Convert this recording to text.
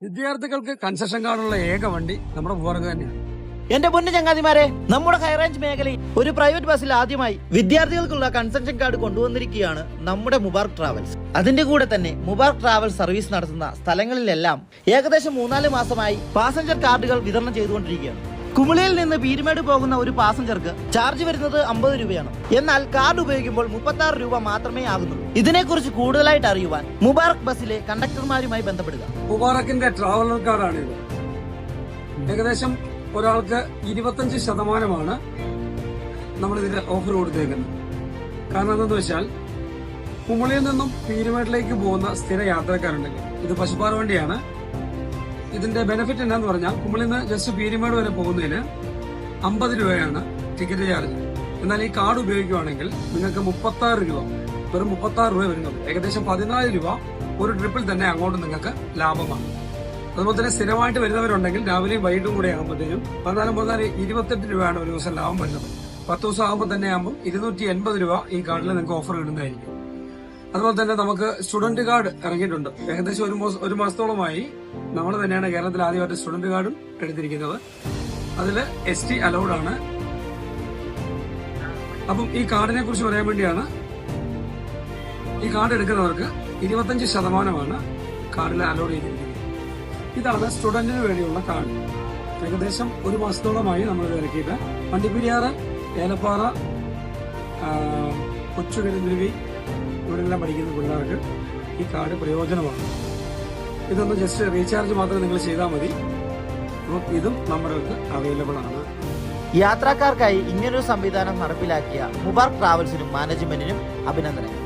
വിദ്യാർത്ഥികൾക്ക് കൺസെഷൻ കാർഡുള്ള ഏക വണ്ടി നമ്മുടെ മുബാർക്ക് തന്നെയാണ്. എന്റെ പൊന്നു ചങ്ങാതിമാരെ, നമ്മുടെ ഹൈറേഞ്ച് മേഖലയിൽ ഒരു പ്രൈവറ്റ് ബസ്സിൽ ആദ്യമായി വിദ്യാർത്ഥികൾക്കുള്ള കൺസെഷൻ കാർഡ് കൊണ്ടുവന്നിരിക്കുകയാണ് നമ്മുടെ മുബാർക്ക് ട്രാവൽസ്. അതിന്റെ കൂടെ തന്നെ മുബാർക്ക് ട്രാവൽസ് സർവീസ് നടത്തുന്ന സ്ഥലങ്ങളിലെല്ലാം ഏകദേശം 3-4 മാസമായി പാസഞ്ചർ കാർഡുകൾ വിതരണം ചെയ്തുകൊണ്ടിരിക്കുകയാണ്. കുമിളിയിൽ നിന്ന് പീരുമേട് പോകുന്ന ഒരു പാസഞ്ചർക്ക് ചാർജ് വരുന്നത് 50 രൂപയാണ്. എന്നാൽ കാർഡ് ഉപയോഗിക്കുമ്പോൾ 36 രൂപ മാത്രമേ ആകുന്നുള്ളൂ. ഇതിനെക്കുറിച്ച് കൂടുതലായിട്ട് അറിയുവാൻ മുബാർക്ക് ബസ്സിലെ കണ്ടക്ടർമാരുമായി ബന്ധപ്പെടുക. മുബാറക്കിന്റെ ട്രാവലർ കാർഡാണിത്. ഏകദേശം ഒരാൾക്ക് 25% നമ്മൾ ഇതിന്റെ ഓഫർ കൊടുത്തേക്കുന്നത്. കാരണം എന്താണെന്ന് വെച്ചാൽ കുമളിയിൽ നിന്നും പീരുമേട്ടിലേക്ക് പോകുന്ന സ്ഥിര യാത്രക്കാരുണ്ടെങ്കിൽ ഇത് പശുപ്പാറ വണ്ടിയാണ്. ഇതിന്റെ ബെനിഫിറ്റ് എന്താന്ന് പറഞ്ഞാൽ കുമളിയിൽ നിന്ന് ജസ്റ്റ് പീരുമേട് വരെ പോകുന്നതിന് 50 രൂപയാണ് ടിക്കറ്റ് ചാർജ്. എന്നാൽ ഈ കാർഡ് ഉപയോഗിക്കുകയാണെങ്കിൽ നിങ്ങൾക്ക് 36 രൂപ, വെറും 36 രൂപ വരുന്നത്. ഏകദേശം 14 രൂപ ഒരു ട്രിപ്പിൽ തന്നെ അങ്ങോട്ട് നിങ്ങൾക്ക് ലാഭമാണ്. അതുപോലെ തന്നെ സ്ഥിരമായിട്ട് വരുന്നവരുണ്ടെങ്കിൽ രാവിലെയും വൈകിട്ടും കൂടെ ആകുമ്പോഴത്തേനും 28 രൂപയാണ് ഒരു ദിവസം ലാഭം വരുന്നത്. 10 ദിവസം ആകുമ്പോൾ തന്നെ ആകുമ്പോൾ 280 രൂപ ഈ കാർഡിൽ നിങ്ങൾക്ക് ഓഫർ കിട്ടുന്നതായിരിക്കും. അതുപോലെ തന്നെ നമുക്ക് സ്റ്റുഡന്റ് കാർഡ് ഇറങ്ങിയിട്ടുണ്ട്. ഏകദേശം ഒരു മാസത്തോളമായി നമ്മൾ തന്നെയാണ് കേരളത്തിൽ ആദ്യമായിട്ട് സ്റ്റുഡന്റ് കാർഡും എടുത്തിരിക്കുന്നത്. അതിൽ ST അലൗഡ് ആണ്. അപ്പം ഈ കാർഡിനെ കുറിച്ച് പറയാൻ വേണ്ടിയാണ്, ഈ കാർഡ് എടുക്കുന്നവർക്ക് 25% കാർഡിൽ അലൗഡ് ചെയ്തിരിക്കുന്നത്. ഇതാണ് സ്റ്റുഡന്റിന് വേണ്ടിയുള്ള കാർഡ്. ഏകദേശം ഒരു മാസത്തോളമായി നമ്മൾ ഇത് ഇറക്കിയിട്ട് വണ്ടിപ്പെരിയാറ്, ഏലപ്പാറ, കൊച്ചുകരുന്തിരുവി ഇവിടെല്ലാം പഠിക്കുന്ന പിള്ളേർക്ക് ഈ കാർഡ് പ്രയോജനമാണ്. ഇതൊന്ന് ജസ്റ്റ് റീചാർജ് മാത്രം നിങ്ങൾ ചെയ്താൽ മതി. അപ്പം ഇതും നമ്മൾക്ക് അവൈലബിൾ ആണ്. യാത്രക്കാർക്കായി ഇങ്ങനൊരു സംവിധാനം നടപ്പിലാക്കിയ മുബാർക്ക് ട്രാവൽസിനും മാനേജ്മെന്റിനും അഭിനന്ദനങ്ങൾ.